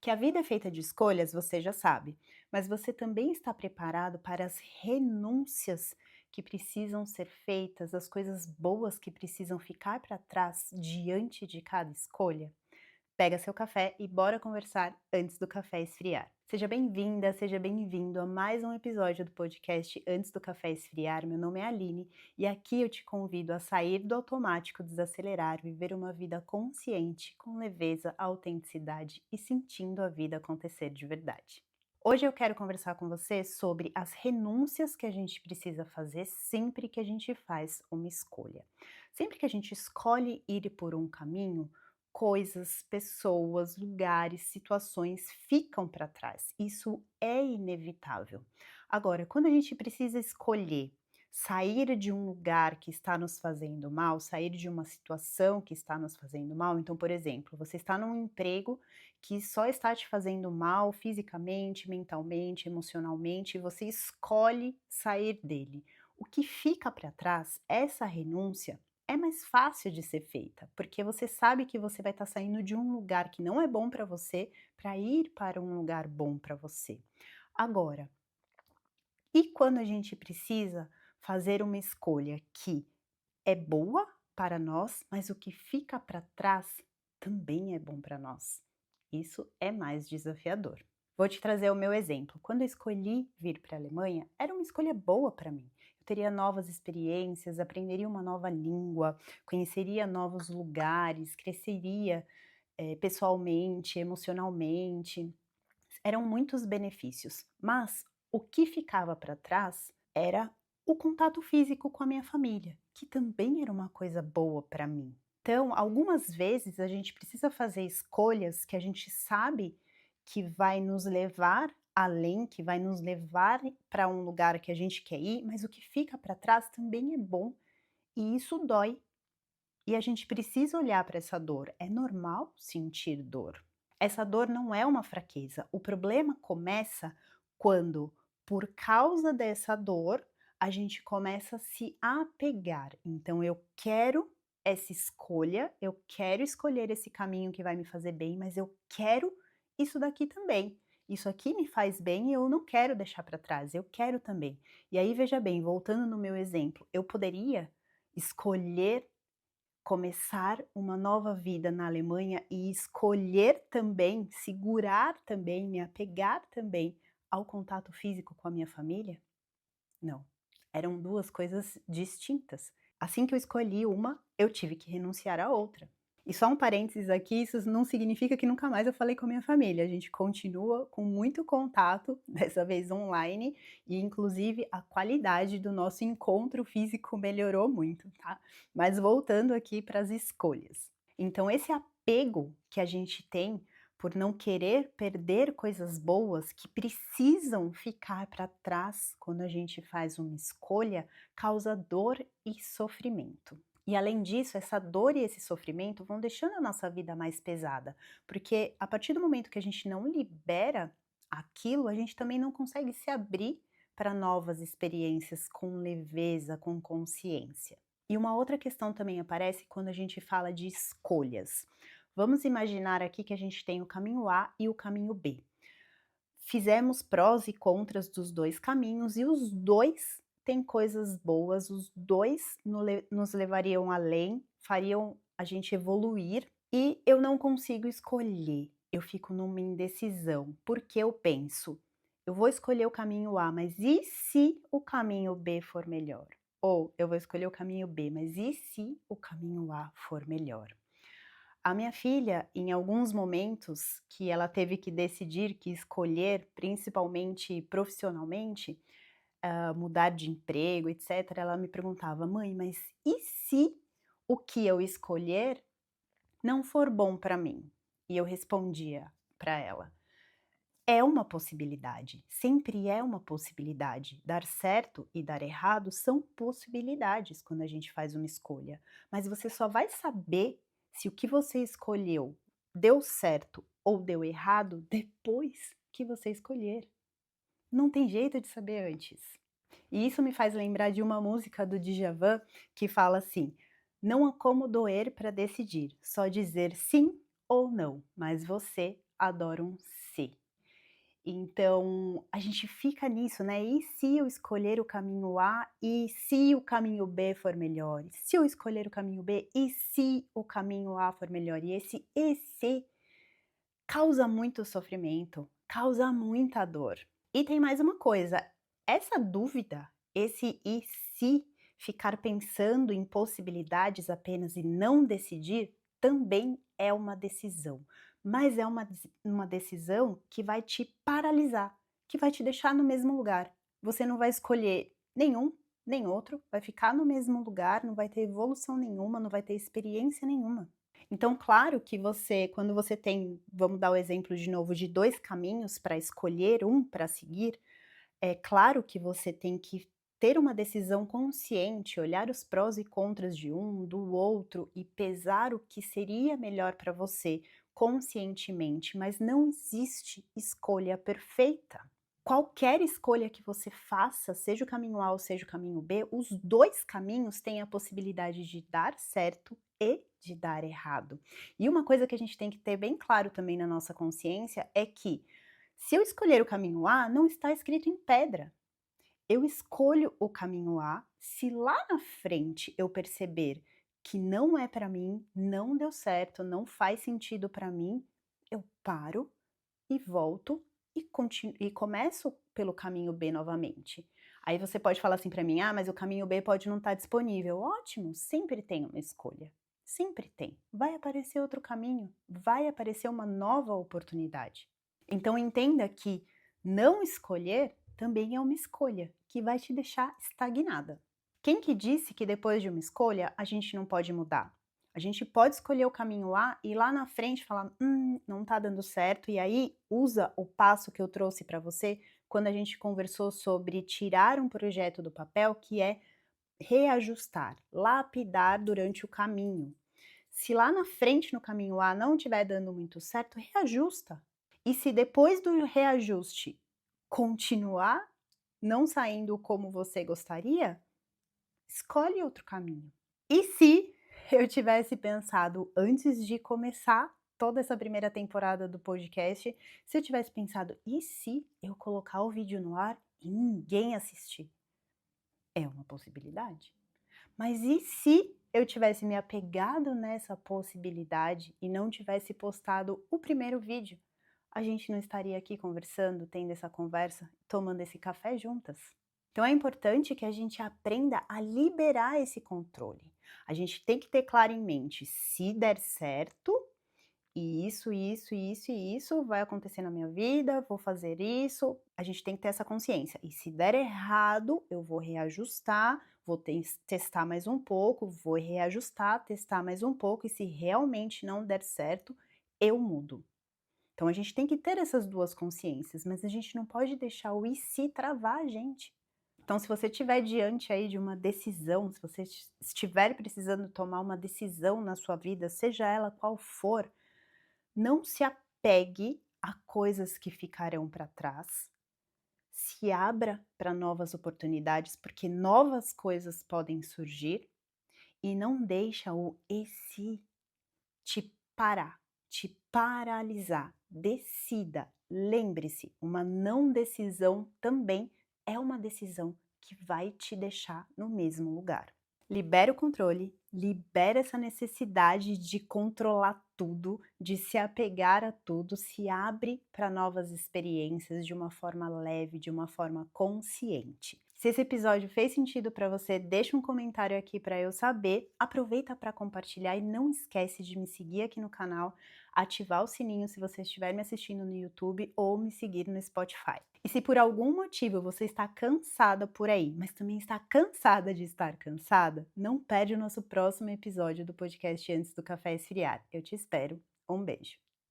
Que a vida é feita de escolhas, você já sabe, mas você também está preparado para as renúncias que precisam ser feitas, as coisas boas que precisam ficar para trás diante de cada escolha? Pega seu café e bora conversar antes do café esfriar. Seja bem-vinda, seja bem-vindo a mais um episódio do podcast Antes do Café Esfriar. Meu nome é Aline e aqui eu te convido a sair do automático, desacelerar, viver uma vida consciente, com leveza, autenticidade e sentindo a vida acontecer de verdade. Hoje eu quero conversar com você sobre as renúncias que a gente precisa fazer sempre que a gente faz uma escolha. Sempre que a gente escolhe ir por um caminho, coisas, pessoas, lugares, situações ficam para trás. Isso é inevitável. Agora, quando a gente precisa escolher sair de um lugar que está nos fazendo mal, sair de uma situação que está nos fazendo mal, então, por exemplo, você está num emprego que só está te fazendo mal fisicamente, mentalmente, emocionalmente, e você escolhe sair dele. O que fica para trás, essa renúncia, é mais fácil de ser feita, porque você sabe que você vai estar saindo de um lugar que não é bom para você, para ir para um lugar bom para você. Agora, e quando a gente precisa fazer uma escolha que é boa para nós, mas o que fica para trás também é bom para nós? Isso é mais desafiador. Vou te trazer o meu exemplo. Quando eu escolhi vir para a Alemanha, era uma escolha boa para mim. Eu teria novas experiências, aprenderia uma nova língua, conheceria novos lugares, cresceria pessoalmente, emocionalmente. Eram muitos benefícios, mas o que ficava para trás era o contato físico com a minha família, que também era uma coisa boa para mim. Então, algumas vezes a gente precisa fazer escolhas que a gente sabe que vai nos levar além, que vai nos levar para um lugar que a gente quer ir, mas o que fica para trás também é bom e isso dói. E a gente precisa olhar para essa dor. É normal sentir dor. Essa dor não é uma fraqueza. O problema começa quando, por causa dessa dor, a gente começa a se apegar. Então, eu quero essa escolha, eu quero escolher esse caminho que vai me fazer bem, mas eu quero isso daqui também. Isso aqui me faz bem e eu não quero deixar para trás, eu quero também. E aí, veja bem, voltando no meu exemplo, eu poderia escolher começar uma nova vida na Alemanha e escolher também, segurar também, me apegar também ao contato físico com a minha família? Não, eram 2 coisas distintas. Assim que eu escolhi uma, eu tive que renunciar à outra. E só um parênteses aqui, isso não significa que nunca mais eu falei com a minha família, a gente continua com muito contato, dessa vez online, e inclusive a qualidade do nosso encontro físico melhorou muito, tá. Mas voltando aqui para as escolhas. Então esse apego que a gente tem por não querer perder coisas boas que precisam ficar para trás quando a gente faz uma escolha, causa dor e sofrimento. E além disso, essa dor e esse sofrimento vão deixando a nossa vida mais pesada, porque a partir do momento que a gente não libera aquilo, a gente também não consegue se abrir para novas experiências com leveza, com consciência. E uma outra questão também aparece quando a gente fala de escolhas. Vamos imaginar aqui que a gente tem o caminho A e o caminho B. Fizemos prós e contras dos 2 caminhos e os 2 têm coisas boas, os 2 nos levariam além, fariam a gente evoluir e eu não consigo escolher, eu fico numa indecisão, porque eu penso: "Eu vou escolher o caminho A, mas e se o caminho B for melhor?" Ou "Eu vou escolher o caminho B, mas e se o caminho A for melhor?" A minha filha, em alguns momentos que ela teve que decidir, que escolher, principalmente profissionalmente, mudar de emprego, etcétera, ela me perguntava: "Mãe, mas e se o que eu escolher não for bom para mim?" E eu respondia para ela: "É uma possibilidade, sempre é uma possibilidade. Dar certo e dar errado são possibilidades quando a gente faz uma escolha, mas você só vai saber se o que você escolheu deu certo ou deu errado depois que você escolher. Não tem jeito de saber antes." E isso me faz lembrar de uma música do Djavan que fala assim: "Não há como doer para decidir, só dizer sim ou não, mas você adoram ser. Então, a gente fica nisso, né, e se eu escolher o caminho A, e se o caminho B for melhor? E se eu escolher o caminho B, e se o caminho A for melhor? E esse "e se" causa muito sofrimento, causa muita dor. E tem mais uma coisa, essa dúvida, esse "e se", ficar pensando em possibilidades apenas e não decidir, também é uma decisão, mas é uma decisão que vai te paralisar, que vai te deixar no mesmo lugar. Você não vai escolher nenhum, nem outro, vai ficar no mesmo lugar, não vai ter evolução nenhuma, não vai ter experiência nenhuma. Então, claro que você, quando você tem, vamos dar o exemplo de novo de 2 caminhos para escolher um para seguir, é claro que você tem que ter uma decisão consciente, olhar os prós e contras de um, do outro e pesar o que seria melhor para você conscientemente, mas não existe escolha perfeita. Qualquer escolha que você faça, seja o caminho A ou seja o caminho B, os 2 caminhos têm a possibilidade de dar certo e de dar errado. E uma coisa que a gente tem que ter bem claro também na nossa consciência é que, se eu escolher o caminho A, não está escrito em pedra. Eu escolho o caminho A, se lá na frente eu perceber que não é para mim, não deu certo, não faz sentido para mim, eu paro e volto e começo pelo caminho B novamente. Aí você pode falar assim para mim: "Ah, mas o caminho B pode não estar disponível". Ótimo, sempre tem uma escolha, sempre tem. Vai aparecer outro caminho, vai aparecer uma nova oportunidade. Então entenda que não escolher também é uma escolha, que vai te deixar estagnada. Quem que disse que depois de uma escolha a gente não pode mudar? A gente pode escolher o caminho A e lá na frente falar: não tá dando certo", e aí usa o passo que eu trouxe para você quando a gente conversou sobre tirar um projeto do papel, que é reajustar, lapidar durante o caminho. Se lá na frente no caminho A não estiver dando muito certo, reajusta. E se depois do reajuste continuar não saindo como você gostaria, escolhe outro caminho. E se eu tivesse pensado antes de começar toda essa primeira temporada do podcast, se eu tivesse pensado: "E se eu colocar o vídeo no ar e ninguém assistir?". É uma possibilidade. Mas e se eu tivesse me apegado nessa possibilidade e não tivesse postado o primeiro vídeo? A gente não estaria aqui conversando, tendo essa conversa, tomando esse café juntas? Então é importante que a gente aprenda a liberar esse controle. A gente tem que ter claro em mente, se der certo, e isso vai acontecer na minha vida, vou fazer isso, a gente tem que ter essa consciência. E se der errado, eu vou reajustar, vou testar mais um pouco, vou reajustar, testar mais um pouco, e se realmente não der certo, eu mudo. Então a gente tem que ter essas 2 consciências, mas a gente não pode deixar o "e se" travar a gente. Então, se você estiver diante aí de uma decisão, se você estiver precisando tomar uma decisão na sua vida, seja ela qual for, não se apegue a coisas que ficarão para trás. Se abra para novas oportunidades, porque novas coisas podem surgir, e não deixa o "e se" te parar, te paralisar. Decida. Lembre-se, uma não decisão também é uma decisão que vai te deixar no mesmo lugar. Libera o controle, libera essa necessidade de controlar tudo, de se apegar a tudo, se abre para novas experiências de uma forma leve, de uma forma consciente. Se esse episódio fez sentido para você, deixa um comentário aqui para eu saber. Aproveita para compartilhar e não esquece de me seguir aqui no canal, ativar o sininho se você estiver me assistindo no YouTube ou me seguir no Spotify. E se por algum motivo você está cansada por aí, mas também está cansada de estar cansada, não perde o nosso próximo episódio do podcast Antes do Café Esfriar. Eu te espero. Um beijo.